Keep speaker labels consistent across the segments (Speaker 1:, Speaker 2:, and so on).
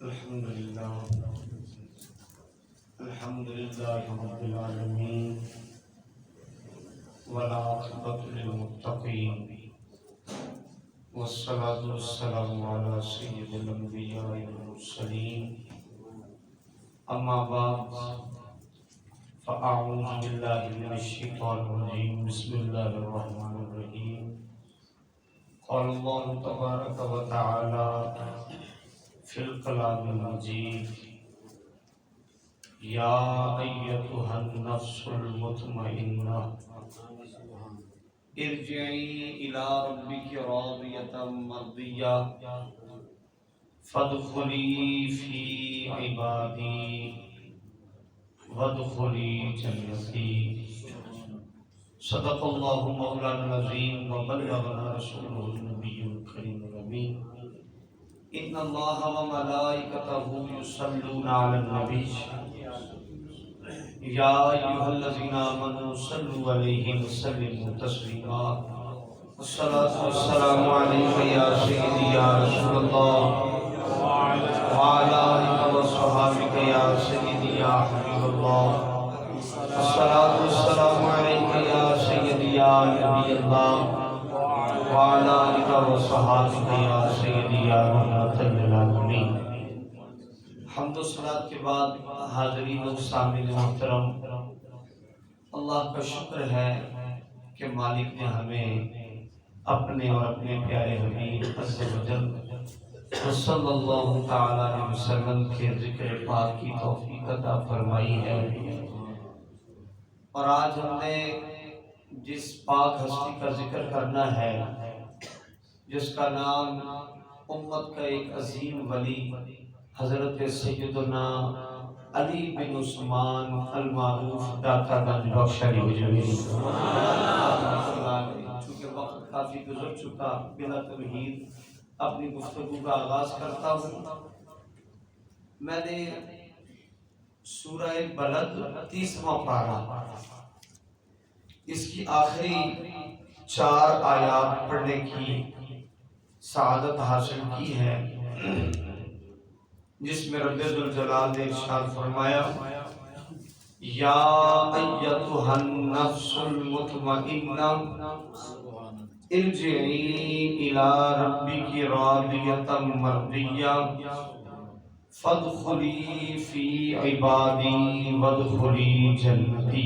Speaker 1: الحمد لله رب العالمين والعاقبة للمتقين والصلاة والسلام على سيد الأنبياء والمرسلين أما بعد فأعوذ بالله من الشيطان الرجيم بسم الله الرحمن الرحيم قال الله تبارك وتعالى في الكلام المجيد يا أيتها النفس المطمئنة ارجعي إلى ربك راضية مرضية فادخلي في عبادي وادخلي جنتي صدق الله مولانا العظيم وبلغنا رسوله النبي الكريم الأمين إن الله وملائكته يصلون على النبي يا أيها الذين آمنوا صلوا عليه وسلموا تسليما الصلاة والسلام عليك يا سيدي يا رسول الله وعلى آلك وصحبك يا سيدي يا حبيب الله الصلاة والسلام عليك يا سيدي يا نبي الله وعلى آلك وصحبك يا سيدي يا رحمة للعالمين حمد و صلاۃ کے بعد حاضرین و سامعین محترم، اللہ کا شکر ہے کہ مالک نے ہمیں اپنے اور اپنے پیارے حبیب عز و جل صلی اللہ تعالی علیہ وسلم کے ذکر پاک کی توفیق عطا فرمائی ہے، اور آج ہم نے جس پاک ہستی کا ذکر کرنا ہے، جس کا نام امت کا ایک عظیم ولی حضرت سیدنا علی بن عثمان المعروف داتا گنج بخش علی حجویری، چونکہ وقت کافی گزر چکا، بلا تمہید اپنی گفتگو کا آغاز کرتا ہوں۔ میں نے سورہ بلد 30واں پارہ، اس کی آخری 4 آیات پڑھنے کی سعادت حاصل کی ہے، جس میں رب ذوالجلال نے ارشاد فرمایا یا ایتھا النفس المطمئنہ ارجعی الی ربک راضیۃ مرضیہ فادخلی فی عبادی وادخلی جنتی۔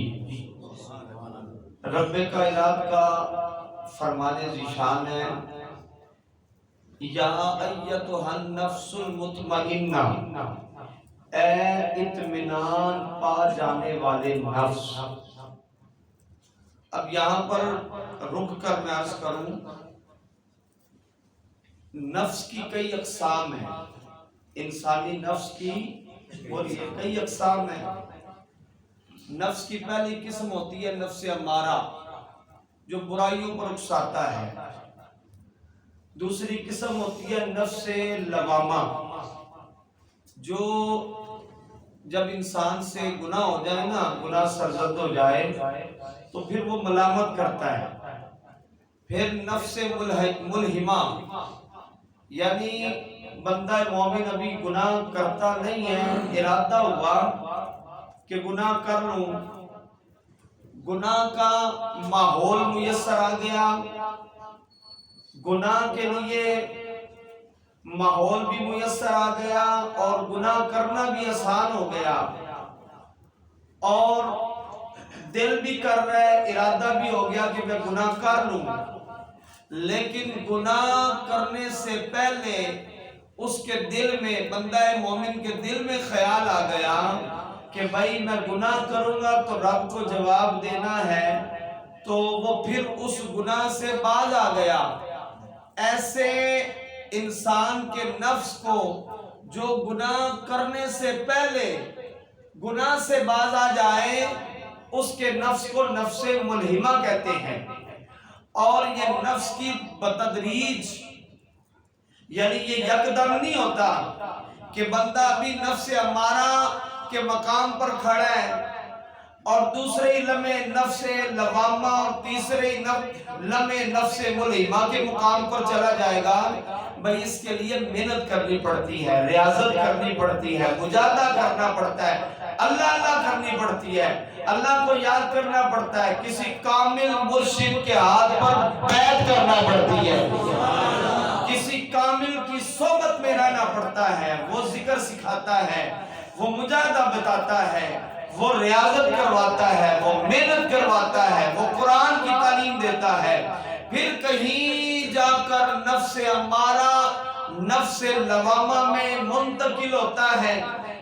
Speaker 1: رب کائنات کا فرمان ذیشان ہے یا ایتھا النفس المطمئنہ، اے اطمینان پا جانے والے نفس۔ اب یہاں پر رک کر میں عرض کروں، نفس کی کئی اقسام ہیں، انسانی نفس کی بولیے کئی اقسام ہیں۔ نفس کی پہلی قسم ہوتی ہے نفس امارہ، جو برائیوں پر اکساتا ہے۔ دوسری قسم ہوتی ہے نفس لوامہ، جو جب انسان سے گناہ ہو جائے نا، گناہ سرزد ہو جائے تو پھر وہ ملامت کرتا ہے۔ پھر نفس ملہمہ، یعنی بندہ مومن ابھی گناہ کرتا نہیں ہے، ارادہ ہوا کہ گناہ کر لوں، گناہ کا ماحول میسر آ گیا، گناہ کے لیے ماحول بھی میسر آ گیا اور گناہ کرنا بھی آسان ہو گیا، اور دل بھی کر رہا ہے، ارادہ بھی ہو گیا کہ میں گناہ کر لوں، لیکن گناہ کرنے سے پہلے اس کے دل میں، بندہ مومن کے دل میں خیال آ گیا کہ بھائی میں گناہ کروں گا تو رب کو جواب دینا ہے، تو وہ پھر اس گناہ سے باز آ گیا۔ ایسے انسان کے نفس کو جو گناہ کرنے سے پہلے گناہ سے باز آ جائے، اس کے نفس کو نفس ملہمہ کہتے ہیں۔ اور یہ نفس کی بتدریج، یعنی یہ یکدم نہیں ہوتا کہ بندہ ابھی نفس امارہ کے مقام پر کھڑا ہے، اور دوسرے لمحے نفس لوامہ اور تیسرے لمحے نفس ملہمہ کے مقام پر چلا جائے گا، بھئی اس کے لیے محنت کرنی پڑتی ہے، ریاضت کرنی پڑتی ہے، مجاہدہ کرنا پڑتا ہے، اللہ اللہ کرنی پڑتی ہے، اللہ کو یاد کرنا پڑتا ہے، کسی کامل مرشد کے ہاتھ پر بیعت کرنا پڑتی ہے، کسی کامل کی صحبت میں رہنا پڑتا ہے، وہ ذکر سکھاتا ہے، وہ مجاہدہ بتاتا ہے، وہ ریاضت کرواتا ہے، وہ محنت کرواتا ہے، وہ قرآن کی تعلیم دیتا ہے، پھر کہیں جا کر نفس امارہ نفس لوامہ میں منتقل ہوتا ہے،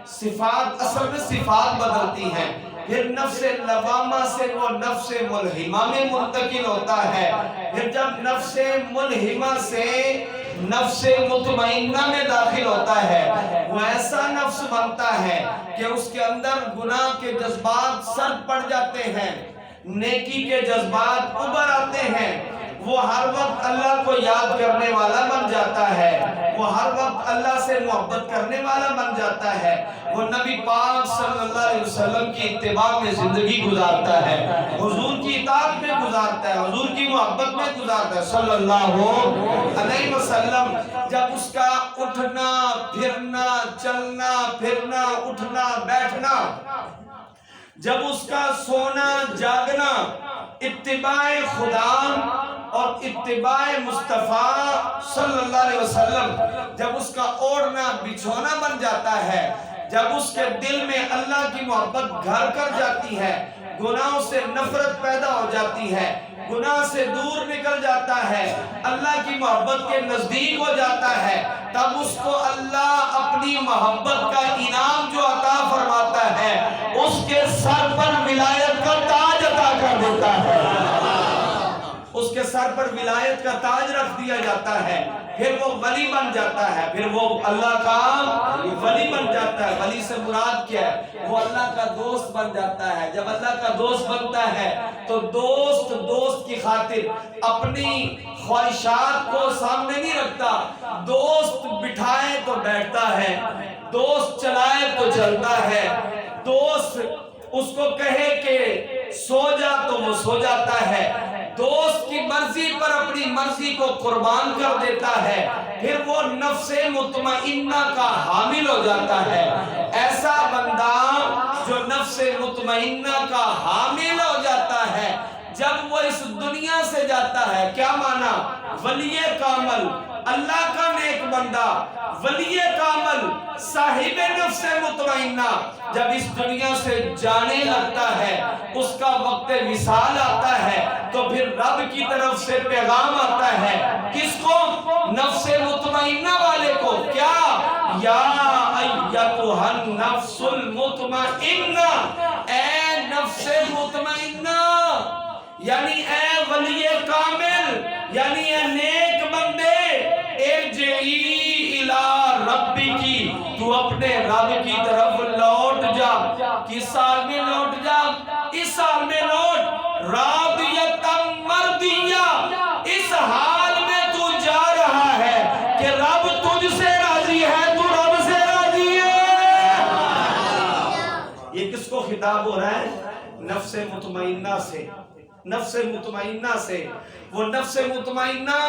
Speaker 1: صفات اصل میں صفات بدلتی ہیں، پھر نفس لوامہ سے وہ نفس ملہمہ میں منتقل ہوتا ہے، پھر جب نفس ملہمہ سے نفس مطمئنہ میں داخل ہوتا ہے، وہ ایسا نفس بنتا ہے کہ اس کے اندر گناہ کے جذبات سرد پڑ جاتے ہیں، نیکی کے جذبات ابھر آتے ہیں، وہ ہر وقت اللہ کو یاد کرنے والا بن جاتا ہے، وہ ہر وقت اللہ سے محبت کرنے والا بن جاتا ہے، وہ نبی پاک صلی اللہ علیہ وسلم کی اتباع میں زندگی گزارتا ہے، حضور کی اطاعت میں گزارتا ہے، حضور کی محبت میں گزارتا ہے صلی اللہ علیہ وسلم۔ جب اس کا اٹھنا پھرنا چلنا پھرنا اٹھنا بیٹھنا، جب اس کا سونا جاگنا اتباع خدا اور اتباع مصطفیٰ صلی اللہ علیہ وسلم، جب اس کا اوڑھنا بچھونا بن جاتا ہے، جب اس کے دل میں اللہ کی محبت گھر کر جاتی ہے، گناہوں سے نفرت پیدا ہو جاتی ہے، گناہ سے دور نکل جاتا ہے، اللہ کی محبت کے نزدیک ہو جاتا ہے، تب اس کو اللہ اپنی محبت کا انعام جو عطا فرماتا ہے، اس کے سر پر ولایت کا تاج عطا کر دیتا ہے، اس کے سر پر ولایت کا تاج رکھ دیا جاتا ہے، پھر وہ ولی بن جاتا ہے، پھر وہ اللہ کا ولی بن جاتا ہے۔ ولی سے مراد کیا ہے؟ وہ اللہ کا دوست بن جاتا ہے۔ جب اللہ کا دوست بنتا ہے تو دوست کی خاطر اپنی خواہشات کو سامنے نہیں رکھتا، دوست بٹھائے تو بیٹھتا ہے، دوست چلائے تو چلتا ہے، دوست اس کو کہے کہ سو جا تو وہ سو جاتا ہے، دوست کی مرضی پر اپنی مرضی کو قربان کر دیتا ہے، پھر وہ نفس مطمئنہ کا حامل ہو جاتا ہے۔ ایسا بندہ جو نفس مطمئنہ کا حامل ہو جاتا ہے، جب وہ اس دنیا سے جاتا ہے، کیا معنی؟ ولی کامل، اللہ کا نیک بندہ، ولی کامل، صاحب نفس مطمئنہ جب اس دنیا سے جانے لگتا ہے، اس کا وقت وصال آتا ہے، تو پھر رب کی طرف سے پیغام آتا ہے، کس کو؟ نفس مطمئنہ والے کو، کیا؟ یا ایتھا النفس المطمئنہ، اے نفس مطمئنہ، یعنی اے ولی کامل، یعنی اے نیک بندے، ارجعی الی ربکی، تو اپنے رب کی طرف لوٹ جا۔ کس سال میں لوٹ جا؟ اس سال میں لوٹ، راضیۃ مرضیہ، اس حال میں تو جا رہا ہے کہ رب تجھ سے راضی ہے، تو رب سے راضی ہے۔ یہ کس کو خطاب ہو رہا ہے؟ نفس مطمئنہ سے، نفس مطمئنہ سے۔ وہ نفس مطمئنہ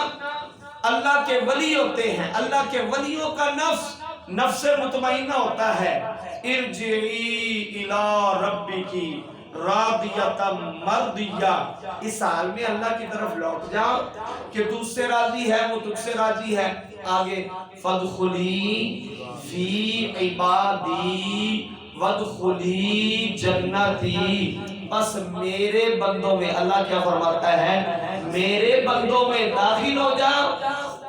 Speaker 1: اللہ کے ولی ہوتے ہیں، اللہ کے ولیوں کا نفس مطمئنہ ہوتا ہے۔ ارجعی الی ربکی راضیۃ مرضیہ، اس حال میں اللہ کی طرف لوٹ جاؤ کہ تجھ سے راضی ہے، وہ تجھ سے راضی ہے۔ آگے فادخلی فی عبادی وادخلی جنتی، بس میرے بندوں میں، اللہ کیا فرماتا ہے؟ میرے بندوں میں داخل ہو جا،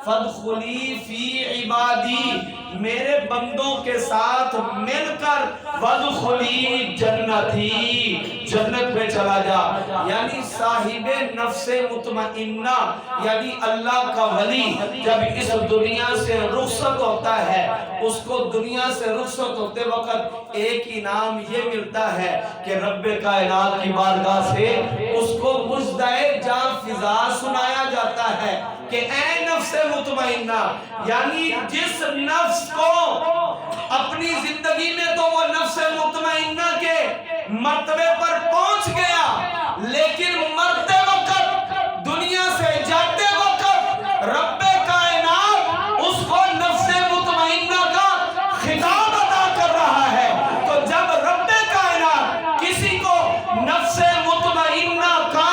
Speaker 1: فادخلی فی عبادی، میرے بندوں کے ساتھ مل کر، وادخلی جنتی، جنت میں چلا جا۔ یعنی صاحب نفس مطمئنہ، یعنی اللہ کا ولی جب اس دنیا سے رخصت ہوتا ہے، اس کو دنیا سے رخصت ہوتے وقت ایک انعام یہ ملتا ہے کہ رب کائنات کی بارگاہ سے اس کو مژدۂ جاں فضا سنایا جاتا ہے کہ اے نفس مطمئنہ، یعنی جس نفس کو اپنی زندگی میں تو وہ نفس مطمئنہ کے مرتبے پر پہنچ گیا، لیکن مرتے وقت، دنیا سے جاتے وقت رب کائنات اس کو نفس مطمئنہ کا خطاب عطا کر رہا ہے۔ تو جب رب کائنات کسی کو نفس مطمئنہ کا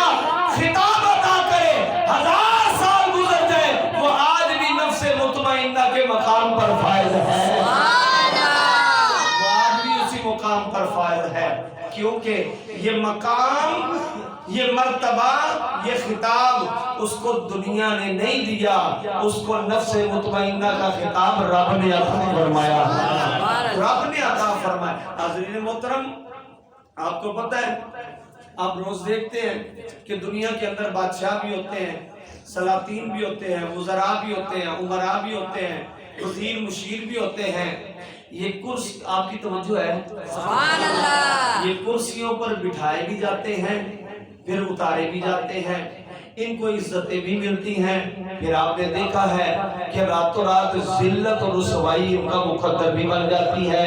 Speaker 1: خطاب عطا کرے، 1000 سال گزر جائے، وہ آج بھی نفس مطمئنہ کے مقام پر فائز ہے، وہ آج بھی اسی مقام پر فائز ہے، کیونکہ یہ مقام، یہ مرتبہ، یہ خطاب اس کو دنیا نے نہیں دیا، اس کو نفس مطمئنہ کا خطاب رب نے عطا فرمایا، رب نے عطا فرمایا۔ حاضرین محترم، آپ کو پتہ ہے، آپ روز دیکھتے ہیں کہ دنیا کے اندر بادشاہ بھی ہوتے ہیں، سلاطین بھی ہوتے ہیں، وزراء بھی ہوتے ہیں، امراء بھی ہوتے ہیں، وزیر مشیر بھی ہوتے ہیں۔ یہ کرسی، آپ کی توجہ ہے، سبحان اللہ، یہ کرسیوں پر بٹھائے بھی جاتے ہیں، پھر اتارے بھی جاتے ہیں، ان کو عزتیں بھی ملتی ہیں، پھر آپ نے دیکھا ہے کہ راتوں رات ذلت اور رسوائی ان کا مقدر بھی بن جاتی ہے،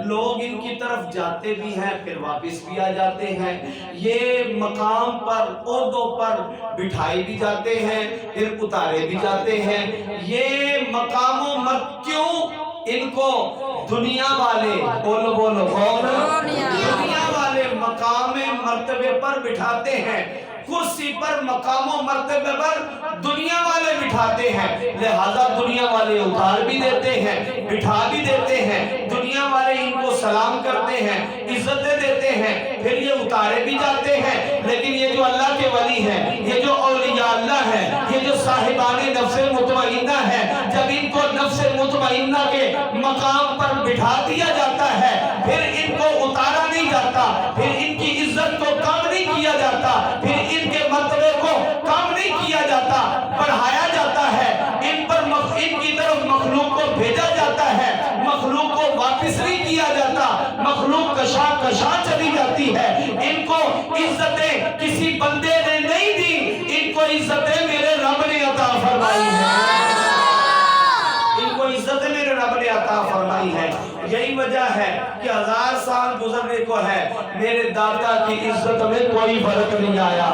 Speaker 1: لوگ ان کی طرف جاتے بھی ہیں، پھر واپس بھی آ جاتے ہیں، یہ مقام پر، عہدوں پر بٹھائے بھی جاتے ہیں، پھر اتارے بھی جاتے ہیں۔ یہ مقام و کیوں ان کو دنیا والے، بولو بولو کون، دنیا والے مقام مرتبے پر بٹھاتے ہیں، کرسی پر، مقام و مرتبے پر دنیا والے بٹھاتے ہیں، لہذا دنیا والے اتار بھی دیتے ہیں، بٹھا بھی دیتے ہیں، دنیا والے ان کو سلام کرتے ہیں، عزتیں دیتے ہیں، پھر یہ اتارے بھی جاتے ہیں۔ لیکن یہ جو اللہ کے ولی ہیں، یہ جو اولیاء اللہ ہیں، یہ جو صاحبان نفس مطمئنہ ہیں، جب ان کو نفس مطمئنہ کے مقام پر بٹھا دیا جاتا ہے، پھر ان کو اتارا نہیں جاتا، پھر ان کی عزت کو کم نہیں کیا جاتا، پھر ان کے مرتبے کو کم نہیں کیا جاتا، بڑھایا جاتا ہے، ان پر ان کی طرف مخلوق کو بھیجا جاتا ہے، مخلوق کو واپس نہیں کیا جاتا، مخلوق کشا کشا چلی جاتی ہے۔ ان کو عزتیں کسی بندے نے نہیں دی، ان کو عزتیں میرے رب نے عطا فرمائی ہیں، ان کو عزتیں میرے رب نے عطا فرمائی ہے۔ یہی وجہ ہے کہ 1000 سال گزرنے کو ہے، میرے داتا کی عزت میں کوئی فرق نہیں آیا،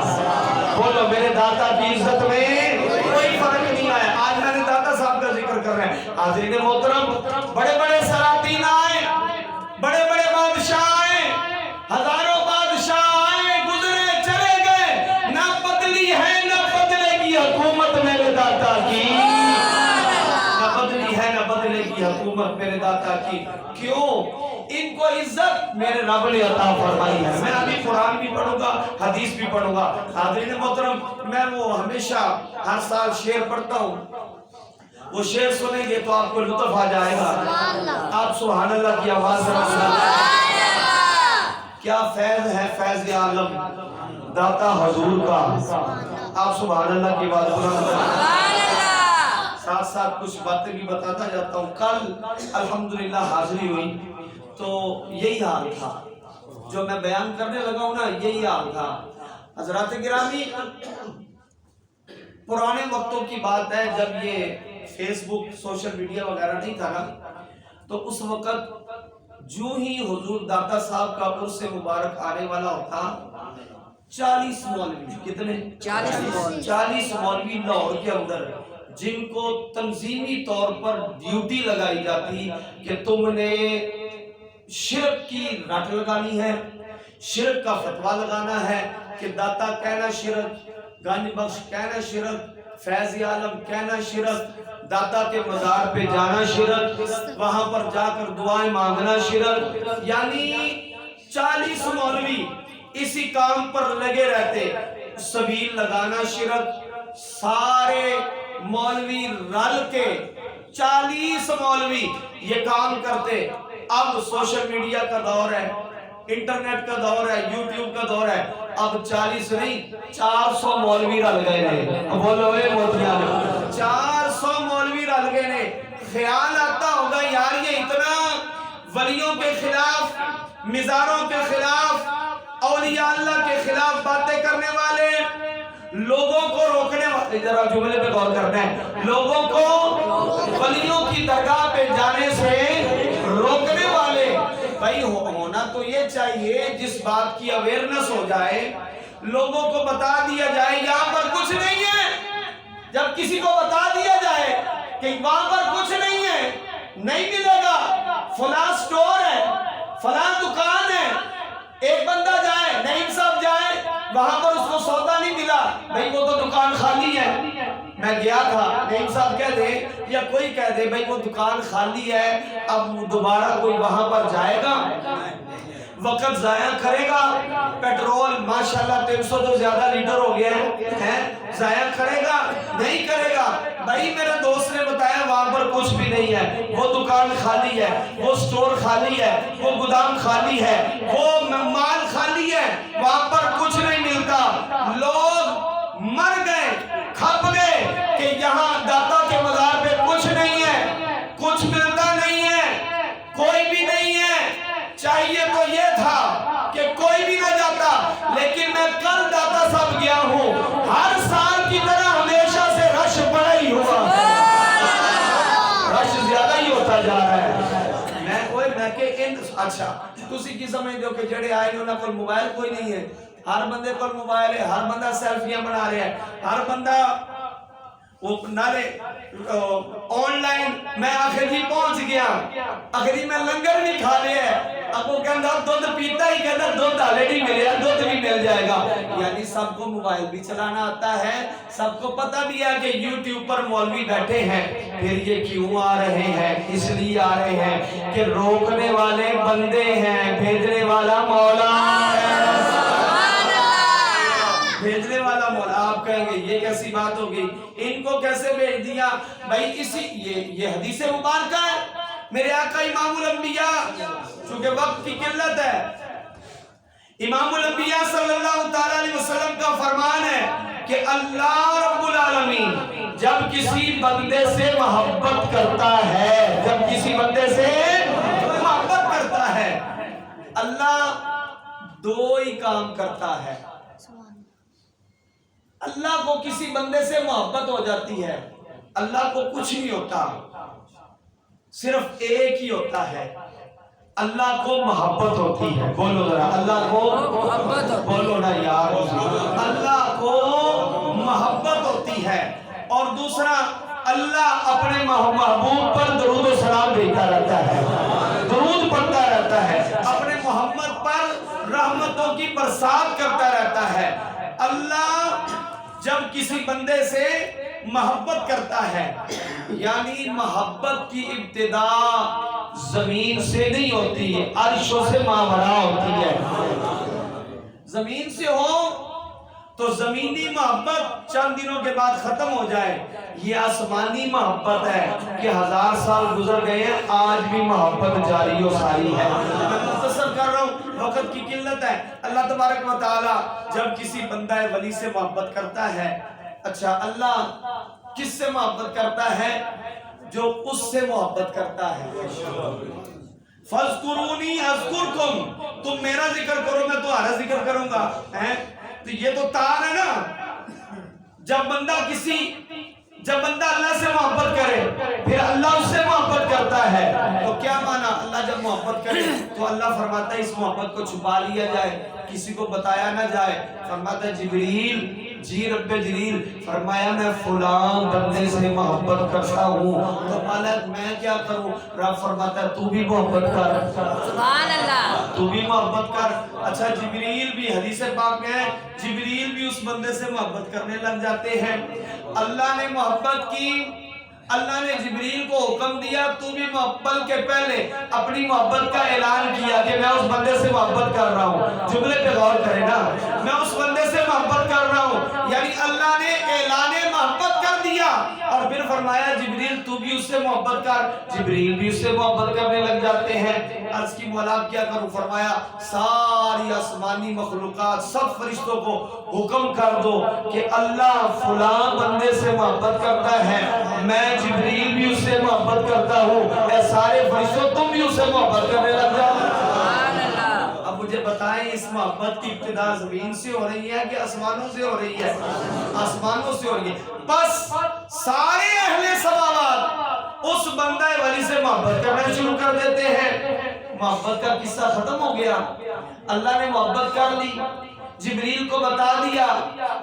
Speaker 1: بولو میرے داتا کی عزت میں کوئی فرق نہیں آیا۔ آج میں نے داتا صاحب کا ذکر کر رہے ہیں۔ حاضرین محترم، بڑے بڑے سلاطین آئے، بڑے بڑے بادشاہ آئے، ہزاروں بادشاہ آئے، گزرے چلے گئے، نہ بدلی ہے نہ بدلے گی حکومت میرے داتا کی، نہ بدلی ہے نہ بدلے گی حکومت میرے داتا کی۔ کیوں؟ ان کو عزت میرے رب نے عطا فرمائی ہے۔ میں ابھی قرآن بھی پڑھوں گا، حدیث بھی پڑھوں گا۔ حاضرین محترم، میں وہ ہمیشہ ہر سال شعر پڑھتا ہوں، وہ شعر سنیں گے تو آپ کو لطف آ جائے گا۔ آپ سبحان اللہ کی آواز کیا فیض ہے، فیض عالم داتا حضور کا، آپ سبحان اللہ کی آواز ساتھ ساتھ کچھ باتیں بھی بتاتا جاتا ہوں۔ کل الحمدللہ حاضری ہوئی تو یہی حال تھا، جو میں بیان کرنے لگا ہوں نا، یہی حال تھا۔ حضرات گرامی، پرانے وقتوں کی بات ہے، جب یہ فیس بک، سوشل میڈیا وغیرہ نہیں تھا نا، تو اس وقت جو ہی حضور داتا صاحب کا عرس مبارک آنے والا ہوتا، 40 مولوی، کتنے؟ 40 مولوی لاہور کے اندر، جن کو تنظیمی طور پر ڈیوٹی لگائی جاتی کہ تم نے شرک کی رٹ لگانی ہے، شرک کا فتویٰ لگانا ہے کہ داتا کہنا شرک، گنج بخش کہنا شرک، فیض عالم کہنا شرک، داتا کے مزار پہ جانا شرک، وہاں پر جا کر دعائیں مانگنا شرک۔ یعنی 40 مولوی اسی کام پر لگے رہتے، سبیل لگانا شرک، سارے مولوی رل کے 40 مولوی یہ کام کرتے۔ اب سوشل میڈیا کا دور ہے، انٹرنیٹ کا دور ہے، یوٹیوب کا دور ہے، اب 40 نہیں 400 مولوی رل گئے نے، بولو اے موتیاں، 400 مولوی رل گئے نے۔ خیال آتا ہوگا یار یہ اتنا ولیوں کے خلاف، مزاروں کے خلاف، اولیاء اللہ کے خلاف باتیں کرنے والے، لوگوں کو روکنے والے، ذرا جملے پہ غور کرنا ہے، لوگوں کو ولیوں کی درگاہ پہ جانے سے روکنے والے، بھائی ہونا تو یہ یہ چاہیے جس بات کی اویئرنس ہو جائے، لوگوں کو بتا دیا جائے یہاں پر کچھ نہیں ہے۔ جب کسی کو بتا دیا جائے کہ وہاں پر کچھ نہیں ہے، نہیں ملے گا، فلاں سٹور ہے، فلاں دکان ہے، ایک بندہ جائے، نعیم صاحب جائے، وہاں پر اس کو سودا نہیں ملا، بھئی وہ تو دکان خالی ہے، میں گیا تھا، نعیم صاحب کہہ دے یا کوئی کہہ دے بھئی وہ دکان خالی ہے، اب دوبارہ کوئی وہاں پر جائے گا، وقت ضائع کرے گا، پیٹرول ماشاءاللہ 300 تو زیادہ لیٹر ہو گیا ہے، ضائع کرے گا نہیں کرے گا؟ بھائی میرے دوست نے بتایا وہاں پر کچھ بھی نہیں ہے، وہ دکان خالی ہے، وہ سٹور خالی ہے، وہ گودام خالی ہے، وہ مال خالی ہے، وہاں پر کچھ نہیں ملتا۔ لوگ مر گئے، کھپ گئے کہ یہاں داتا کے مزار پہ کچھ نہیں ہے، کچھ ملتا نہیں ہے، کوئی بھی نہیں ہے۔ چاہیے تو یہ تھا کہ کوئی بھی نہ جاتا، لیکن میں کل داتا صاحب گیا ہوں، ہر سال کی طرح ہمیشہ سے رش بڑا ہی ہوا، رش زیادہ ہی ہوتا جا رہا ہے۔ میں کہ اچھا تسی کی سمجھ دو کہ جڑے آئے انہوں نے کوئی موبائل کوئی نہیں ہے، ہر بندے پر موبائل ہے، ہر بندہ سیلفیاں بنا رہے ہیں، ہر بندہ وہ نالے آن لائن میں آخری پہنچ گیا، آخری میں لنگر بھی کھا لیا ہے، اب وہ کہندہ دودھ پیتا ہی کہندہ دودھ آلے نہیں ملے، دودھ بھی مل جائے گا۔ یعنی سب کو موبائل بھی چلانا آتا ہے، سب کو پتہ بھی ہے کہ یوٹیوب پر مولوی بیٹھے ہیں، پھر یہ کیوں آ رہے ہیں؟ اس لیے آ رہے ہیں کہ روکنے والے بندے ہیں، بھیجنے والا مولا ہے، بھیجنے والا مولا۔ آپ کہیں گے یہ کیسی بات ہوگی، ان کو کیسے بھیج دیا؟ بھائی اسی یہ حدیث مبارکہ ہے، میرے آقا امام الانبیاء، چونکہ وقت کی قلت ہے، امام الانبیاء صلی اللہ علیہ وسلم کا فرمان ہے کہ اللہ رب العالمین جب کسی بندے سے محبت کرتا ہے، جب کسی بندے سے محبت کرتا ہے، اللہ دو ہی کام کرتا ہے۔ اللہ کو کسی بندے سے محبت ہو جاتی ہے، اللہ کو کچھ نہیں ہوتا، صرف ایک ہی ہوتا ہے، اللہ کو محبت ہوتی ہے۔ بولو ذرا، اللہ کو محبت، بولو نا یار، اللہ کو محبت ہوتی ہے۔ اور دوسرا، اللہ اپنے محبوب پر درود و سلام بھیجتا رہتا ہے، درود پڑھتا رہتا ہے، اپنے محمد پر رحمتوں کی برسات کرتا رہتا ہے۔ اللہ جب کسی بندے سے محبت کرتا ہے، یعنی محبت کی ابتدا زمین سے نہیں ہوتی ہے، عرشوں سے ماورا ہوتی ہے۔ زمین سے ہو تو زمینی محبت چند دنوں کے بعد ختم ہو جائے، یہ آسمانی محبت ہے کہ 1000 سال گزر گئے ہیں، آج بھی محبت جاری و ساری ہے۔ میں مختصر کر رہا ہوں، وقت کی قلت ہے۔ اللہ تبارک و تعالی جب کسی بندہ ولی سے محبت کرتا ہے، اچھا اللہ کس سے محبت کرتا ہے؟ جو اس سے محبت کرتا ہے۔ فَاذْكُرُونِي أَذْكُرْكُمْ، تم میرا ذکر کرو میں تمہارا ذکر کروں گا۔ تو یہ تو تار ہے نا، جب بندہ اللہ سے محبت کرے پھر اللہ اس سے محبت کرتا ہے، تو کیا مانا؟ اللہ جب محبت کرے تو اللہ فرماتا ہے اس محبت کو چھپا لیا جائے، کسی کو بتایا نہ جائے۔ فرماتا ہے جبریل، جی رب جلیل، فرمایا میں فلاں بندے سے محبت کرتا ہوں، تو مالک میں کیا کروں؟ رب فرماتا ہے تو بھی محبت کر، سبحان اللہ، تو بھی محبت کر۔ اچھا جبریل بھی، حدیث پاک میں ہے، جبریل بھی اس بندے سے محبت کرنے لگ جاتے ہیں۔ اللہ نے محبت کی، اللہ نے جبریل کو حکم دیا تو بھی محبت کے پہلے اپنی محبت کا اعلان کیا کہ میں اس بندے سے محبت کر رہا ہوں۔ جملے پہ غور کریں نا، میں اس بندے سے محبت کر رہا ہوں، یعنی اللہ نے اعلان محبت کر دیا اور پھر فرمایا جبریل تو بھی اس سے محبت کر، جبریل بھی اس سے محبت کرنے لگ جاتے ہیں۔ عرض کی مولا کیا کروں؟ فرمایا ساری آسمانی مخلوقات سب فرشتوں کو حکم کر دو کہ اللہ فلاں بندے سے محبت کرتا ہے، میں جبریل بھی اس سے محبت کرتا ہوں، اے سارے فرشتوں تم بھی اس سے محبت کرنے لگ جاؤ۔ اب مجھے بتائیں اس محبت کی ابتدا زمین سے ہو رہی ہے کہ آسمانوں سے ہو رہی ہے؟ آسمانوں سے ہو رہی ہے۔ بس سارے اہل سماوات اس بندہ ولی سے محبت کرنا شروع کر دیتے ہیں۔ محبت کا قصہ ختم ہو گیا. اللہ نے محبت کر لی, جبریل کو بتا دیا,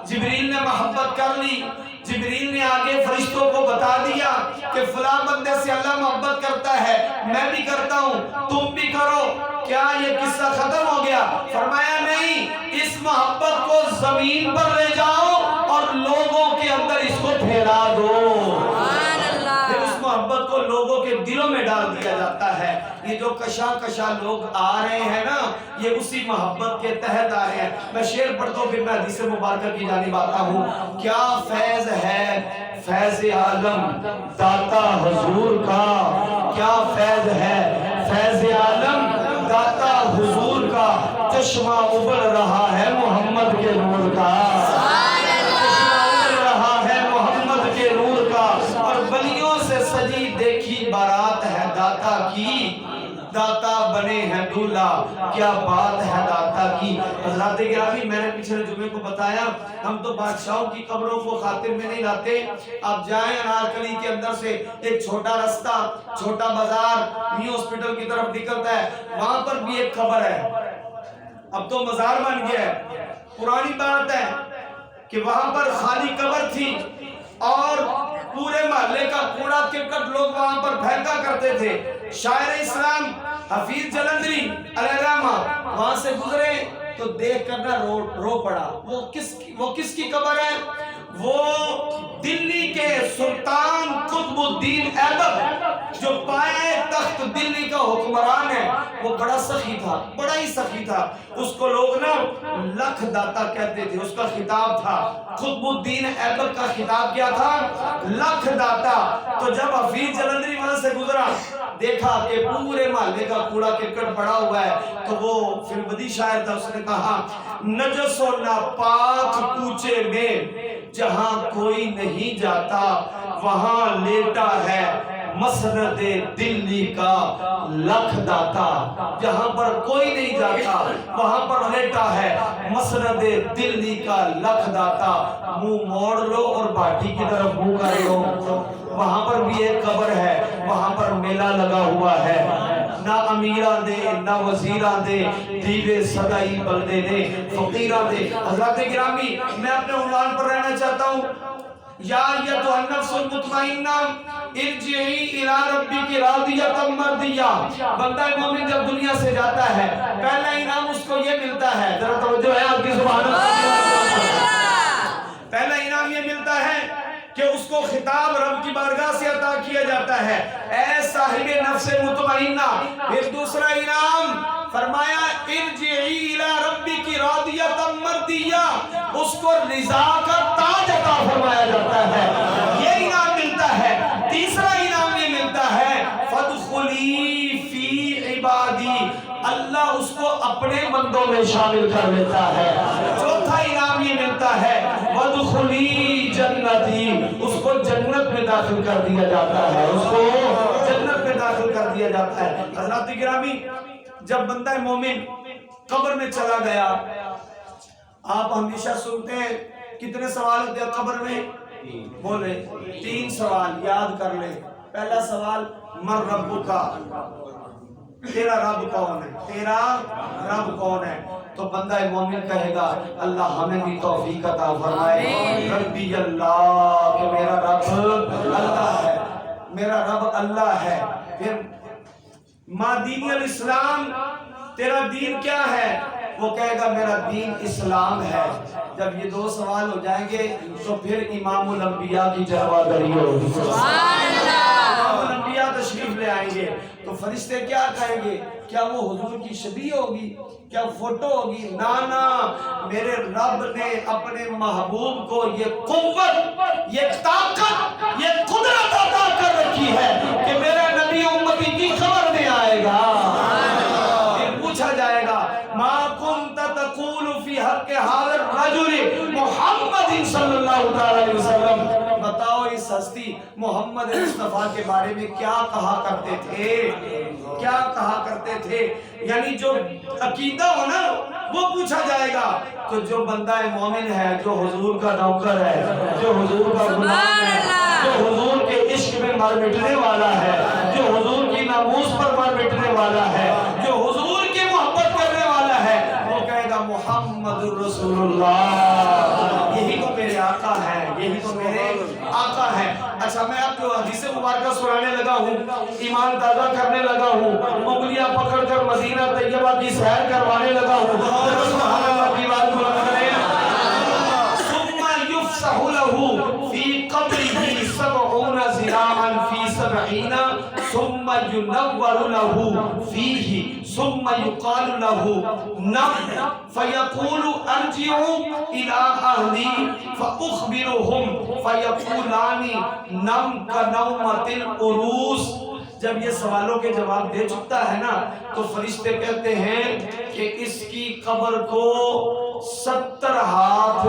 Speaker 1: جبریل نے محبت کر لی, جبریل نے آگے فرشتوں کو بتا دیا کہ فلاں بندے سے اللہ محبت کرتا ہے, میں بھی کرتا ہوں, تم بھی کرو. کیا یہ قصہ ختم ہو گیا؟ فرمایا نہیں, اس محبت کو زمین پر لے جاؤ اور لوگوں کے اندر اس کو پھیلا دو. پھر اس محبت کو لوگوں کے دلوں میں ڈال دیا جاتا ہے. یہ جو کشا لوگ آ رہے ہیں نا, یہ اسی محبت کے تحت آ رہے ہیں. میں شعر پڑھتا ہوں پھر میں حدیث مبارکہ کی جانب آتا ہوں. کیا فیض ہے فیض عالم داتا حضور کا, کیا فیض ہے فیض عالم داتا حضور کا, چشمہ ابل رہا ہے محمد کے نور کا, چشمہ ابل رہا ہے محمد کے نور کا, اور بلیوں سے سجی دیکھی بارات ہے داتا کی, داتا بنے ہیں دولہا, کیا بات ہے داتا کی. حضرات گرامی, میں نے پچھلے جمعے کو بتایا, ہم تو بادشاہوں کی قبروں کو خاطر میں نہیں لاتے. آپ جائیں انارکلی کے اندر سے ایک چھوٹا رستہ, چھوٹا بازار نیو ہاسپٹل کی طرف نکلتا ہے, وہاں پر بھی ایک قبر ہے. اب تو مزار بن گیا ہے. پرانی بات ہے کہ وہاں پر خالی قبر تھی اور پورے محلے کا کوڑا کرکٹ لوگ وہاں پر پھینکا کرتے تھے. شاعر اسلام حفیظ جلندری علیہ الرحمہ وہاں سے گزرے تو دیکھ کر نہ رو پڑا. وہ کس کی قبر ہے؟ وہ دلی کے سلطان قطب الدین ایبک جو پائے تخت دلی کا حکمران ہے. وہ بڑا سخی تھا, بڑا ہی سخی تھا. اس کو لوگ نا لکھ داتا کہتے تھے. اس کا خطاب تھا قطب الدین ایبک کا خطاب کیا تھا؟ لکھ داتا. تو جب حفیظ جلندری وہاں سے گزرا, دیکھا کہ پورے محلے کا کوڑا کرکٹ پڑا ہوا ہے, تو وہ پھر بدی شاعر تھا, اس نے کہا نجس و ناپاک کوچے میں جہاں کوئی نہیں جاتا, وہاں لیٹا ہے مسند دلی کا لکھ داتا. جہاں پر کوئی نہیں جاتا وہاں پر لیٹا ہے مسند دلی کا لکھ داتا. منہ موڑ لو اور باٹی کی طرف منہ کر لو. وہاں پر بھی ایک قبر ہے, وہاں پر میلہ لگا ہوا ہے. نہ امیران دے نہ وزیران دے, دیوے صدائی بلدے دے, فقیران دے. حضرات گرامی, میں اپنے عنوان پر رہنا چاہتا ہوں. یا ایتھا النفس المطمئنہ ارجعی الی ربک راضیۃ مرضیہ. بندہ مومن جب دنیا سے جاتا ہے, پہلا انعام اس کو یہ ملتا ہے, ذرا توجہ ہے آپ کی سبحان اللہ. پہلا انعام یہ ملتا ہے کہ اس کو خطاب رب کی بارگاہ سے عطا کیا جاتا ہے, اے صاحب نفس مطمئنہ. پھر دوسرا انعام فرمایا ارجعی الی ربک راضیۃ مرضیہ, اس کو رضا کا تاج عطا فرمایا جاتا ہے. یہ انعام ملتا ہے. تیسرا انعام یہ ملتا ہے فادخلی فی عبادی, اللہ اس کو اپنے بندوں میں شامل کر لیتا ہے. چوتھا انعام یہ ملتا ہے وادخلی جنتی, اس کو جنت میں داخل کر دیا جاتا ہے, اس کو جنت میں داخل کر دیا جاتا ہے. حضرات گرامی, جب بندہ مومن قبر میں چلا گیا, آپ ہمیشہ سنتے ہیں کتنے سوال ہوتے ہیں قبر میں؟ بولے 3 سوال یاد کر لیں. پہلا سوال من ربک, تیرا رب کون ہے, تیرا رب کون ہے؟ تو بندہ مومن کہے گا اللہ ہمیں بھی توفیق عطا فرمائے. ربی اللہ, کہ میرا رب اللہ ہے, میرا رب اللہ ہے. پھر ما دین الاسلام, تیرا دین کیا ہے؟ وہ کہے گا میرا دین اسلام ہے. جب یہ 2 سوال ہو جائیں گے تو پھر امام الانبیاء کی جلوہ گری ہوگی. امام الانبیاء تشریف لے آئیں گے تو فرشتے کیا کہیں گے؟ کیا وہ حضور کی شبیہ ہوگی؟ کیا فوٹو ہوگی؟ نانا, میرے رب نے اپنے محبوب کو یہ قوت, یہ طاقت, یہ قدرت عطا کر رکھی ہے کہ میرا نبی امتی کی خبر میں آئے گا. پھر پوچھا جائے گا ما کنت تقول فی حق هذا الرجل محمد صلی اللہ علیہ وسلم, بتاؤ اس ہستی محمد مصطفیٰ کے بارے میں کیا کہا کرتے تھے, کیا کہا کرتے تھے. یعنی جو عقیدہ ہو نا وہ پوچھا جائے گا. تو جو بندہ مومن ہے, جو حضور کا نوکر ہے, جو حضور کا غلام ہے, جو حضور کے عشق میں مر مٹنے والا ہے, جو حضور کی ناموس پر مر مٹنے والا ہے, جو محمد رسول اللہ، یہی تو میرے آقا ہے، یہی تو میرے آقا ہے۔ اچھا میں آپ کو حدیث مبارکہ سنانے لگا ہوں، ایمان تازہ کرنے لگا ہوں، انگلیاں پکڑ کر مدینہ طیبہ کی سیر کروانے لگا ہوں۔ سبحان اللہ کی بات بلند کریں۔ ثم یفسح له فی قبرہ 70 ذراعا فی 70 ثم ينور له فيه ثم يقال له نم فيقول ارجعوا الى اهلي فاخبرهم فيقولان نم كنومة العروس۔ جب یہ سوالوں کے جواب دے چکتا ہے نا تو فرشتے کہتے ہیں کہ اس کی قبر کو 70 ہاتھ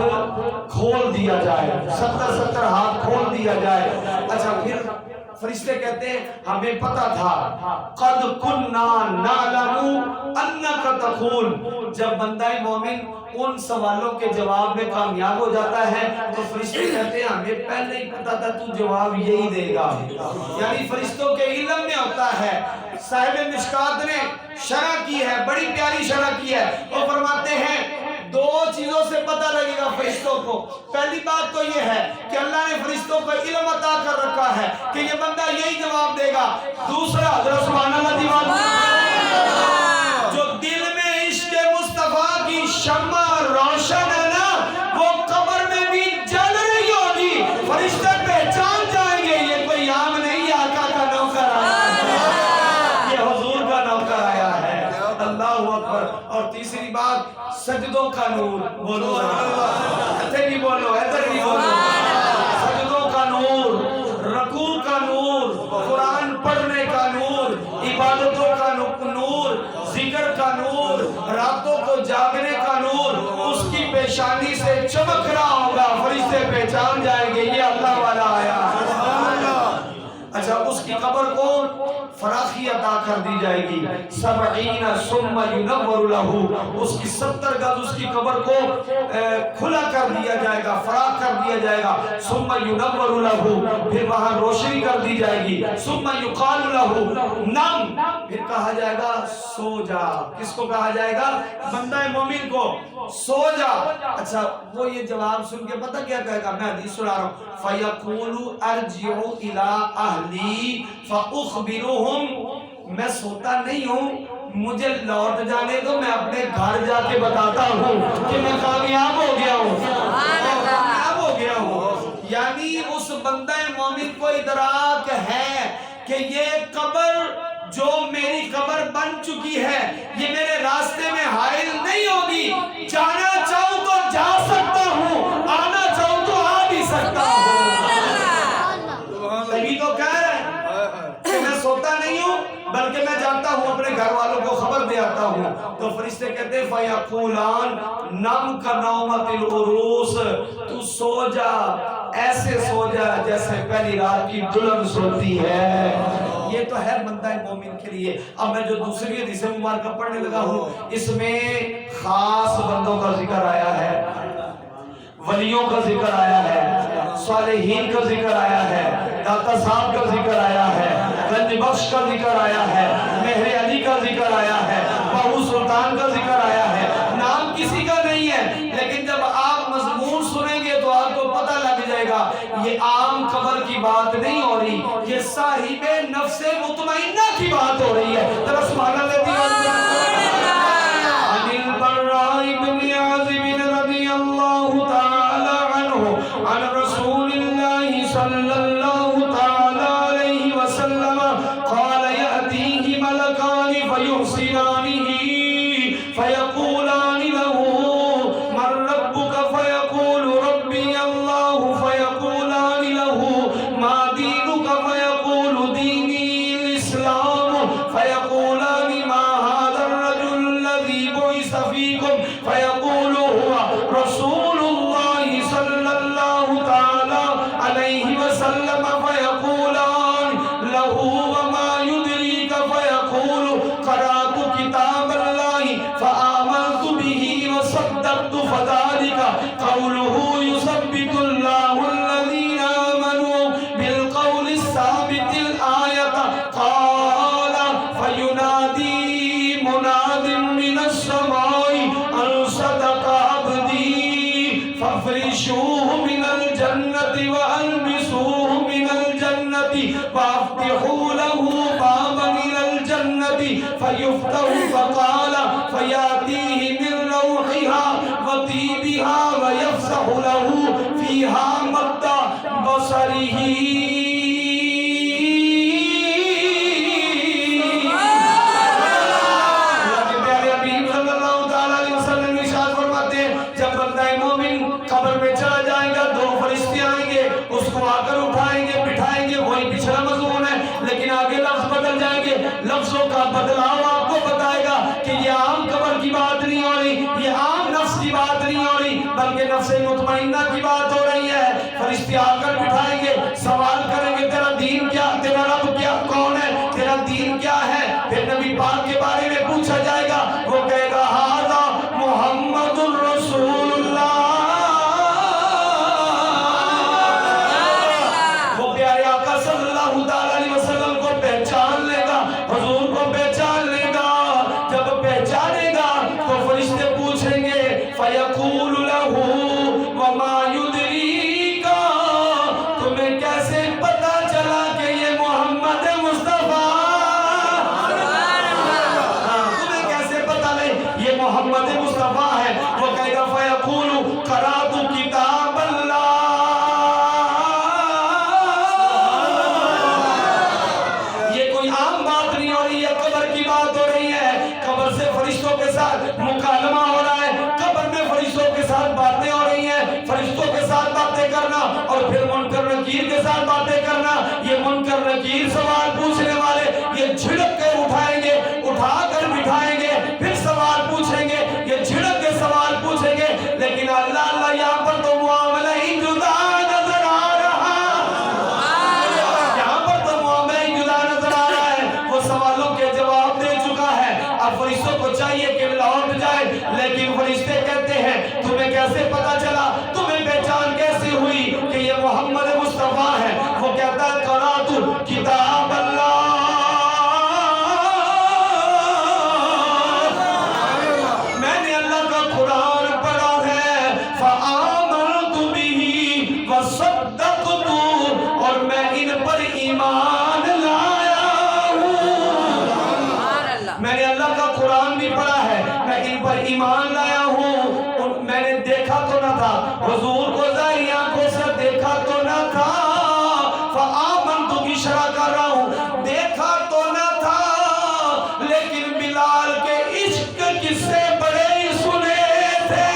Speaker 1: کھول دیا جائے، 70 ہاتھ کھول دیا جائے۔ اچھا پھر فرشتے کہتے ہیں ہمیں پتا تھا، قد کننا نعلم انک تقول۔ جب بندہ مومن ان سوالوں کے جواب میں کامیاب ہو جاتا ہے تو فرشتے کہتے ہیں ہمیں پہلے ہی پتا تھا تو جواب یہی دے گا۔ یعنی فرشتوں کے علم میں ہوتا ہے۔ صاحب مشکات نے شرح کی ہے، بڑی پیاری شرح کی ہے، وہ فرماتے ہیں دو چیزوں سے پتہ لگے گا فرشتوں کو۔ پہلی بات تو یہ ہے کہ اللہ نے فرشتوں کو علم عطا کر رکھا ہے کہ یہ بندہ یہی جواب دے گا۔ دوسرا حضرت سبحان اللہ دیوان جو دل میں عشق مصطفیٰ کی شمع روشن ہے نا وہ قبر میں بھی جل رہی ہوگی، فرشتے پہچان جائیں گے یہ کوئی عام نہیں، آقا کا نوکر آیا ہے، یہ حضور کا نوکر آیا ہے۔ اللہ اکبر۔ اور تیسری بات سجدوں کا نور، بولو ایسے نہیں بولو، ایسے نہیں بولو، سجدوں کا نور، رکوع کا نور، قرآن پڑھنے کا نور، عبادتوں کا نور، ذکر کا نور، راتوں کو جاگنے کا نور اس کی پیشانی سے چمک رہا ہوگا، فرشتے پہچان جائیں گے یہ اللہ والا آیا ہے۔ اچھا اس کی قبر کو فراخی عطا کر دی جائے گی، 70 ثم ينور له، اس کی 70 گز اس کی قبر کو کھلا کر دیا جائے گا، فراخ کر دیا جائے گا، ثم ينور له، پھر وہاں روشنی کر دی جائے گی، ثم يقال له نم، پھر کہا جائے گا سو جا۔ کس کو کہا جائے گا؟ بندہ مومن کو، سو جا۔ اچھا وہ یہ جواب سن کے پتہ کیا کہے گا؟ میں حدیث سنا رہا ہوں، فَيَقُولُ أَرْجِعُ إِلَىٰ أَهْلِي فَأُخْبِرُهُمْ، میں سوتا نہیں ہوں، مجھے لوٹ جانے دو، میں اپنے گھر جا کے بتاتا ہوں کہ میں کامیاب ہو گیا ہوں، کامیاب ہو گیا ہوں۔ یعنی اس بندہ مومن کو ادراک ہے کہ یہ قبر جو میری قبر بن چکی ہے یہ میرے راستے میں حائل نہیں ہوگی، جانا چاہوں تو جا سکتا ہوں، آنا چاہوں تو آ بھی سکتا ہوں۔ تبھی تو کہہ رہے ہیں کہ میں سوتا نہیں ہوں بلکہ میں جاتا ہوں اپنے گھر والوں کو خبر دے آتا ہوں۔ تو فرشتے کہتے ہیں فَيَقُولَانِ نَمْ كَنَوْمَةِ الْعُرُوسِ، تو سو جا، ایسے سو جا جیسے پہلی رات کی دلہن سوتی ہے۔ یہ تو ہے بندہ مومن کے لیے۔ اب میں جو دوسری حدیث مبارکہ پڑھنے لگا ہوں اس میں خاص بندوں کا ذکر آیا ہے، ولیوں کا ذکر آیا ہے، صالحین کا ذکر آیا ہے، داتا صاحب کا ذکر آیا ہے، گنج بخش کا ذکر آیا ہے، مہر علی کا ذکر آیا ہے، بہو سلطان کا ذکر آیا ہے۔ نام کسی کا نہیں ہے لیکن جب آپ مضمون سنیں گے تو آپ کو پتہ لگ جائے گا یہ عام قبر کی بات نہیں ہو رہی، یہ صاحب نفس مطمئنہ کی بات ہو رہی ہے۔ ذرا سبحان اللہ عن رسول الله صلى الله تعالى عليه وسلم قال يأتيه ملكان فيحسنانه فيقولان له من ربك فيقول ربي الله فيقولان له ما دينك فيقول ديني الإسلام فيقولان ما هذا الرجل الذي بعث فيكم فيقول هو رسول الله صلى الله تعالى عليه وسلم فيقولان له وما يدريك فيقول قرأت كتاب الله فآمنت به وصدقت فذلك قوله يثبت الله الذين آمنوا بالقول الثابت الآية قال فينادي مناد من السماء أن صدق الجنة فيفتح فقال فيأتيه من روحها وطيبها ويفسح له فيها مد بصره. قبر میں چلا جائے گا، دو فرشتے آئیں گے، اس کو آ کر اٹھائیں گے، بٹھائیں گے، وہی پچھلا مضمون ہے لیکن آگے لفظ بدل جائیں گے. لفظوں کا بدلاؤ آپ کو بتائے گا کہ یہ عام قبر کی بات نہیں ہو رہی، یہ عام نفس کی بات نہیں ہو رہی، بلکہ نفس مطمئنہ کی بات ہو رہی ہے. فرشتے آ کر بٹھائیں گے، سوال کریں گے تیرا دین کیا، تیرا رب کیا، کون ہے، تیرا دین کیا ہے. پھر نبی پاک کے بارے میں پوچھا جائے گا، وہ کہے گا ھذا محمد الرسول اللہ. فَيَقُولُ لَهُ وَمَا يُدْرِيكَ تمہیں کیسے پتا چلا کہ یہ محمد مصطفیٰ، تمہیں کیسے پتا نہیں یہ محمد مصطفیٰ ہے. وہ کہے گا فَيَقُولُ قَرَأْتُ كِتَابَ اللَّهِ. یہ کوئی عام بات نہیں ہو رہی ہے، قبر کی بات ہو رہی ہے. قبر سے فرشتوں کے ساتھ مکالمہ ہو رہا ہے، قبر میں فرشتوں کے ساتھ باتیں ہو رہی ہیں. فرشتوں کے ساتھ باتیں کرنا اور پھر منکر نکیر کے ساتھ باتیں کرنا. یہ منکر نکیر سوال پوچھنے والے یہ جھڑک کے اٹھائیں گے، اٹھا کر بٹھائیں گے، پھر سوال پوچھیں گے، یہ جھڑک کے سوال پوچھیں گے. لیکن اللہ اللہ یہاں پر تو معاملہ ہی جدا نظر آ رہا، یہاں پر تو معاملہ ہی جدا نظر آ رہا ہے. وہ سوالوں کے جواب دے چکا ہے، اب فرشتوں کو چاہیے کہ لوٹ جائے. لیکن فرشتے کہتے ہیں تمہیں کیسے پتا چلا، تمہیں پہچان کیسے ہوئی کہ یہ محمد مصطفیٰ ہے. وہ کہتا ہے قرأت کتاب اللہ، میں نے اللہ کا قرآن پڑھا ہے. فآمنت بہ وصدقت، اور میں ان پر ایمان لایا ہوں. میں نے اللہ کا قرآن بھی پڑھا ہے، میں ان پر ایمان لایا ہوں. میں نے دیکھا تو نہ تھا حضور کو، ظاہری آنکھوں سے دیکھا تو نہ تھا. فآمنت کی شرح کر رہا ہوں، دیکھا تو نہ تھا لیکن بلال کے عشق کس سے بڑے سنے تھے.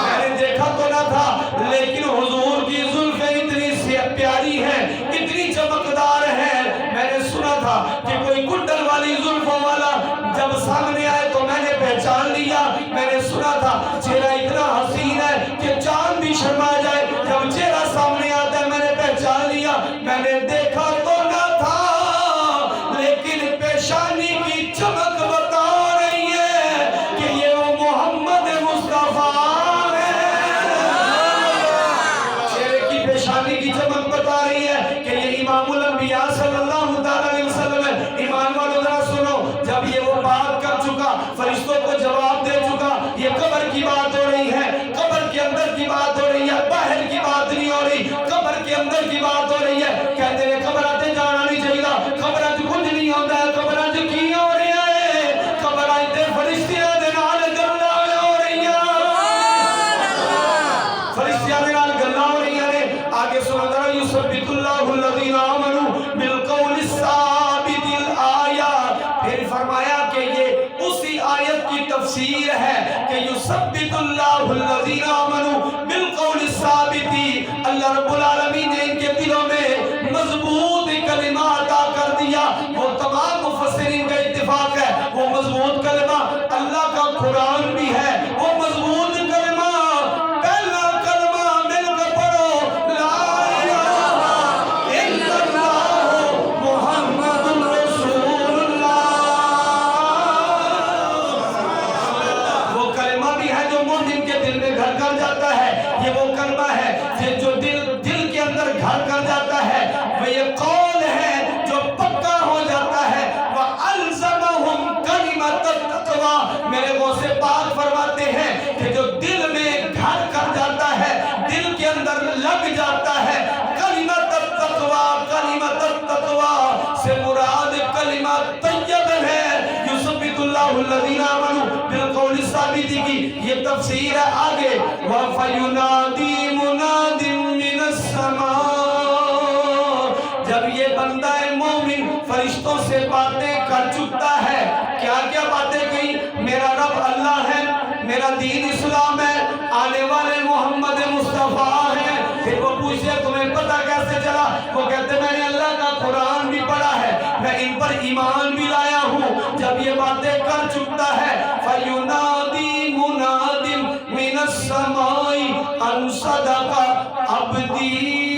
Speaker 1: میں نے دیکھا تو نہ تھا لیکن حضور کی زلفیں اتنی پیاری ہیں، اتنی چمکدار ہیں. میں نے سنا تھا کہ کوئی کنڈل والی زلفوں والا جب سامنے آئے تو میں نے پہچان لیا. میں نے سنا تھا چہرہ اتنا حسین ہے کہ چاند بھی شرما جائے، جب چہرہ سامنے آتا ہے میں نے پہچان لیا. میں نے دیکھا تو نہ تھا لیکن پیشانی کی چمک بتا رہی ہے کہ یہ وہ محمد مصطفیٰ ہے. چہرے کی پیشانی کی چمک بتا رہی ہے کہ یہ امام الانبیاء صلی اللہ علیہ وسلم ہے. ایمان والو ذرا سنو، جب یہ وہ بات کر چکا، فرشتوں کو جواب دے چکا، یہ قبر کی بات ہو رہی ہے، قبر کے اندر کی بات ہو رہی ہے، باہر کی بات نہیں ہو رہی، قبر کے اندر کی بات ہو رہی ہے. کہتے ہیں قبر آتے جانا نہیں چاہیے، قبر آتے کچھ نہیں ہوتا ہے. قبر آتے کی ہو رہی ہے، قبر آتے فرشتیاں دے نال گلا ہو رہی ہے، فرشتیاں دے نال گلا ہو رہی ہے. آگے سنو ذرا، یثبت اللہ الذین آمنوا بالقول الثابت الآیہ. پھر فرمایا کہ یہ اسی آیت کی تفسیر ہے کہ یثبت اللہ الذین آمنوا بالقول الثابت. اللہ رب العالمین نے ان کے دلوں میں مضبوط کلمہ عطا کر دیا. وہ تمام مفسرین کا اتفاق ہے وہ مضبوط کلمہ اللہ کا قرآن بھی ہے. وہ مضبوط کلمہ، پہلا کلمہ مل کر پڑھو، لا الہ الا اللہ محمد رسول اللہ. وہ کلمہ بھی ہے جو مومن کے دل میں گھر کر جاتا ہے. یہ وہ کلمہ ہے جو دل کے اندر گھر کر جاتا ہے. وہ یہ قول ہے جو پکا ہو جاتا ہے. وَأَلْزَمَهُمْ كَلِمَةَ التَّقْوَىٰ. میرے غوث پاک الذین آمنوا بالقول الثابت کی یہ تفسیر ہے آگے وَفَيُنَادِي مُنَادٍ مِّنَ السَّمَاءِ جب یہ بندہ مومن فرشتوں سے باتیں کر چکتا ہے کیا کیا باتیں کہیں میرا رب اللہ ہے میرا دین اسلام ہے آنے والے محمد مصطفیٰ ہے پھر وہ پوچھے تمہیں پتہ کیسے چلا وہ کہتے میں نے اللہ کا قرآن بھی پڑھا ہے میں ان پر ایمان بھی لایا ہوں جب یہ باتیں کر چکتا ہے فَيُنَادِي مُنَادٍ مِّنَ السَّمَاءِ أَن صَدَقَ عَبْدِي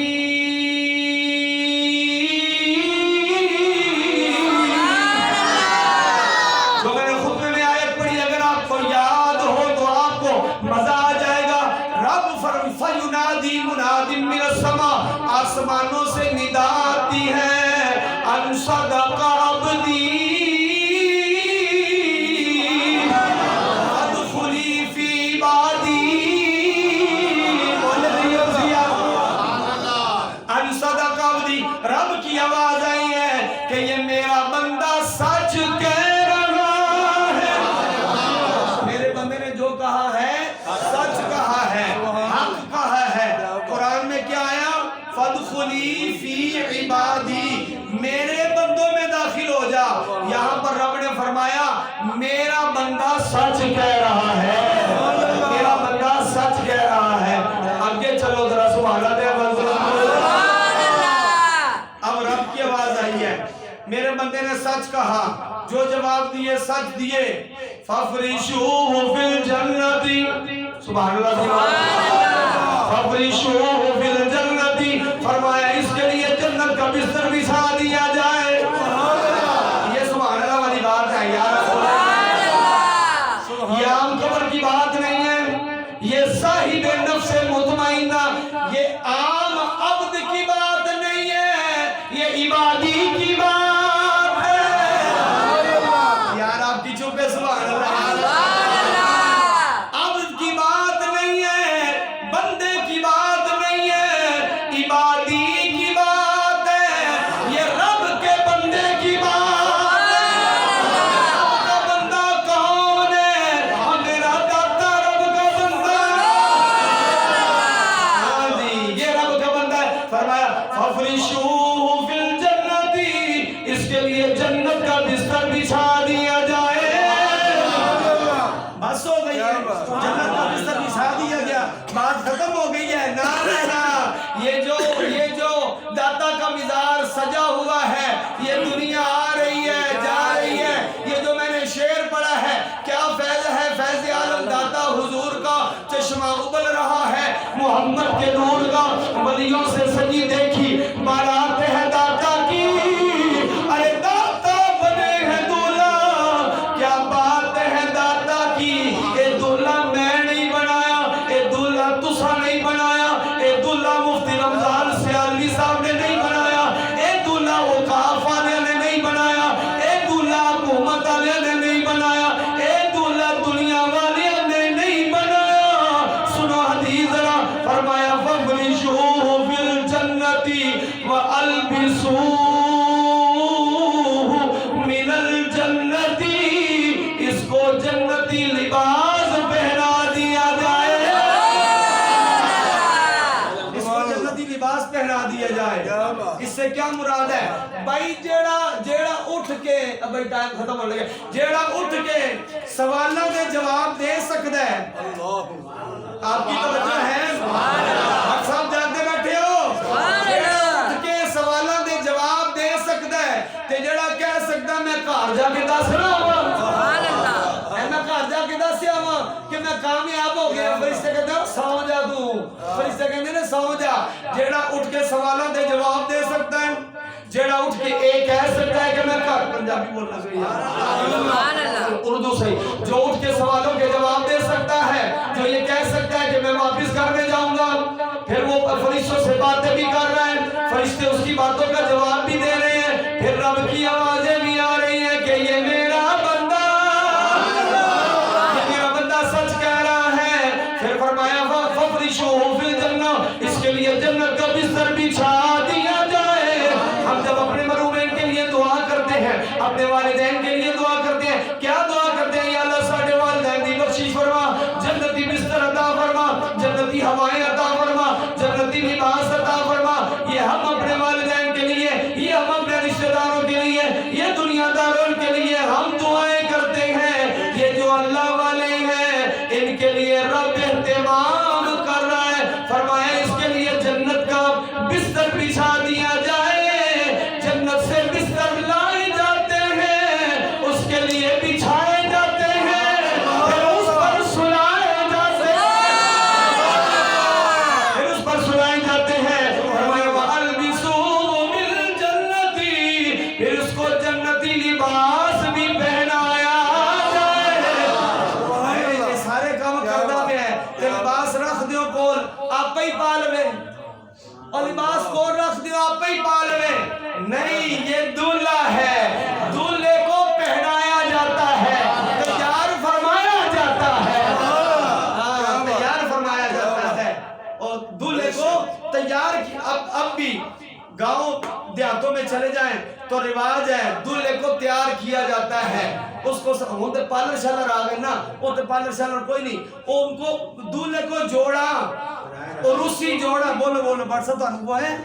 Speaker 1: فَيُنَادِي مُنَادٍ مِّنَ السَّمَاءِ آسمانوں سے ندا آتی ہے أَن صَدَقَ عَبْدِي فَادْخُلِي فِي عِبَادِي أَن صَدَقَ عَبْدِي رب کی آواز آئی ہے کہ یہ میرا بندہ سچ کہہ رہا ہے میرے بندے نے جو کہا ہے سچ کہا ہے حق کہا ہے قرآن میں کیا آیا فَادْخُلِي فِي عِبَادِي میرے بندوں میں داخل ہو جا یہاں پر رب نے فرمایا میرا بندہ سچ کہہ رہا ہے میرا بندہ سچ کہہ رہا ہے آگے چلو ذرا سبحان اللہ اب رب کی آواز آئی ہے میرے بندے نے سچ کہا جو جواب دیے سچ دیے فَافْرِشُوهُ فِي الْجَنَّةِ سبحان اللہ فَافْرِشُوهُ فِي الْجَنَّةِ فرمایا اس کے لیے جنت کا بستر بچھا دیا جائے یہ سبحان اللہ والی بات ہے یار یہ عام خبر کی بات نہیں ہے یہ صاحب نفس مطمئنہ یہ عام عبد کی بات نہیں ہے یہ عبادی کی بات ہے یار آپ کی چوپے سبحان اللہ عبد کی بات نہیں ہے بندے کی بات نہیں ہے عبادی کی بات ہے یہ رب کے بندے کی بات ہے رب کا بندہ کون ہے میرا داتا رب کا بندہ ہاں جی یہ رب کا بندہ ہے فرمایا فَافْرِشُوهُ فِي الْجَنَّةِ اس کے لیے جنت کا بستر بچھا دیا جائے بس ہو گئی ہے جنت کا بستر بچھا دیا گیا بات ختم ہو گئی ہے نا یہ جو داتا کا مزار سجا ہوا ہے یہ دنیا آ رہی ہے جا رہی ہے یہ جو میں نے شعر پڑھا ہے کیا فیض ہے فیض عالم داتا حضور کا چشمہ ابل رہا ہے محمد کے نور کا ولیوں سے سجی دیکھی بارات ہے داتا کی ارے داتا بنے ہیں دولہ کیا بات ہے داتا کی اے دولہ میں نہیں بنایا اے دولہ تسا نہیں بنایا اے دولہ مفتی رمضان سیالوی صاحب نے نہیں بنایا اے دولہ وقاف والے نے نہیں بنایا اے دولہ حکومت والے نے نہیں بنایا اے دولہ دنیا والے نے نہیں بنایا سنو حدیث ذرا فرمایا فَافْرِشُوهُ فِي الْجَنَّةِ وَأَلْبِسُوهُ مِنَ الْجَنَّةِ اس کو جنتی لباس پہنا دیا جائے اس کو جنتی لباس پہنا دیا جائے اس سے کیا مراد ہے بھائی جیڑا اٹھ کے اب بھائی ٹائم ختم ہو لگے جیڑا اٹھ کے سوالوں کے جواب دے سکتا ہے آپ کی توجہ ہے آپ صاحب جانتے بیٹھے ہو جیڑا اٹھ کے سوالوں کے جواب دے سکتا ہے تے جیڑا کہہ سکتا ہے میں گھر جا کے دس رہا ہوں میں گھر جا کے دس ہوں کہ میں کامیاب ہو گیا فرشتے کہتے ہیں سو جا تو فرشتے کہتے ہیں سو جا جیڑا اٹھ کے سوالوں کے جواب دے سکتا ہے جیڑا اٹھ کے ایک کہہ سکتا ہے کہ میں پنجابی بولنا چاہیے اردو صحیح جو اٹھ کے سوالوں کے جواب دے سکتا ہے جو یہ کہہ سکتا ہے کہ میں واپس کرنے جاؤں گا پھر وہ فرشتوں سے باتیں بھی کر رہے ہیں فرشتے اس کی باتوں کا جواب بھی دے رہے ہیں پھر رب کی آوازیں بھی آ رہی ہیں کہ یہ میرا بندہ سچ کہہ رہا ہے پھر فرمایا فَافْرِشُوهُ فِي الْجَنَّةِ اس کے لیے جنت کا بستر بچھا دیا جائے ہم جب اپنے مرومین کے لیے دعا کرتے ہیں اپنے والدین کے لیے دعا کرتے ہیں کیا دعا کرتے
Speaker 2: تو رواج ہے دلہے کو تیار کیا جاتا ہے اس کو ہوتے پارلر شالر آ گئے نا ہوتے پارلر شالر کوئی نہیں ان کو دلہے کو جوڑا اور اسی جوڑا بولو بولو بڑھ سا تو انکو ہے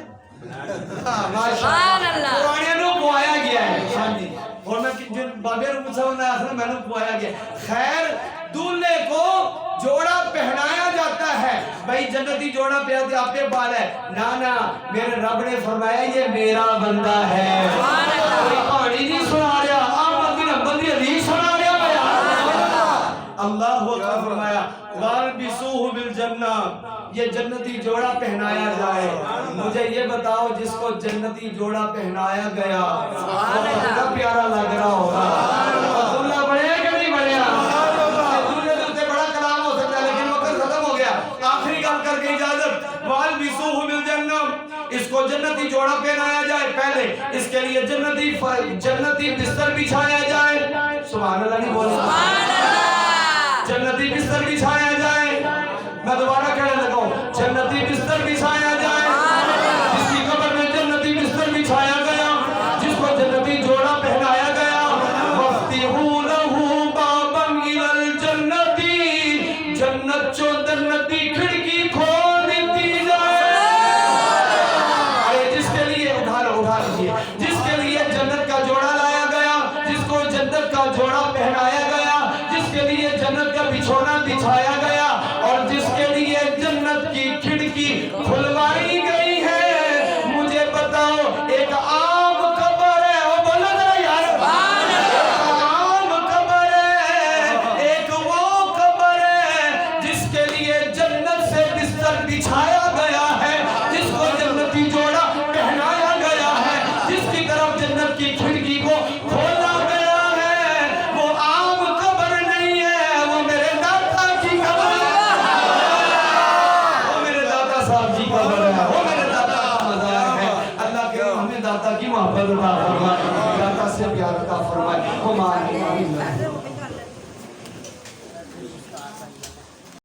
Speaker 3: سبحان اللہ
Speaker 2: قرآنیہ نو پوایا گیا ہے اور میں بابے رو پوچھا ہونا آخر میں نے پوایا گیا خیر دلہے کو جوڑا پہنایا جاتا ہے بھائی جنتی جوڑا پہناتے آپ کے بال ہے نا میرے رب نے فرمایا یہ میرا بندہ ہے کوئی کہانی نہیں سنا رہا آمد کی نمبر دی حدیث سنا رہا اللہ اکبر فرمایا وَالْبِسُوهُ بِالْجَنَّةِ یہ جنتی جوڑا پہنایا جائے مجھے یہ بتاؤ جس کو جنتی جوڑا پہنایا گیا وہ کتنا پیارا لگ رہا ہوگا عبداللہ بڑھے کہ نہیں بڑھیا دلہے دلتے بڑا کلام ہو سکتا ہے لیکن وقت ختم ہو گیا آخری گل کر کے اجازت وَالْبِسُوهُ بِالْجَنَّةِ اس کو جنتی جوڑا پہنایا جائے پہلے اس کے لیے جنتی بستر بچھایا جائے سبحان اللہ نہیں بولے جنتی بستر بچھایا جائے میں دوبارہ کہنے لگا ہوں جنتی بستر بچھایا جائے جس کی قبر میں جنتی بستر بچھایا گیا جس کو جنتی جوڑا پہنایا گیا وَفْتِحُوا لَهُ بَابًا إِلَى الْجَنَّةِ جنت چو جنتی کھڑکی کھول دیتی جائے جس کے لیے اٹھا لیجئے جس کے لیے جنت کا جوڑا لایا گیا جس کو جنت کا جوڑا پہنایا گیا جس کے لیے جنت کا بچھونا بچھایا گیا اور جس کے لیے جنت کی کھڑکی کھلوائی گئی ہے مجھے بتاؤ ایک عام قبر ہے وہ بولو ذرا یار ایک عام قبر ہے ایک وہ قبر ہے جس کے لیے جنت سے بستر بچھایا گیا ہے جس کو جنتی جوڑا پہنایا گیا ہے جس کی طرف جنت کی کھڑکی کو کھولا گیا ہے وہ عام قبر نہیں ہے وہ میرے داتا کی قبر ہے وہ میرے داتا صاحب کی قبر ہے وہ میرے داتا کا مزار ہے اللہ کے ہمیں داتا کی محبت عطا فرمائے داتا سے پیار عطا فرمائے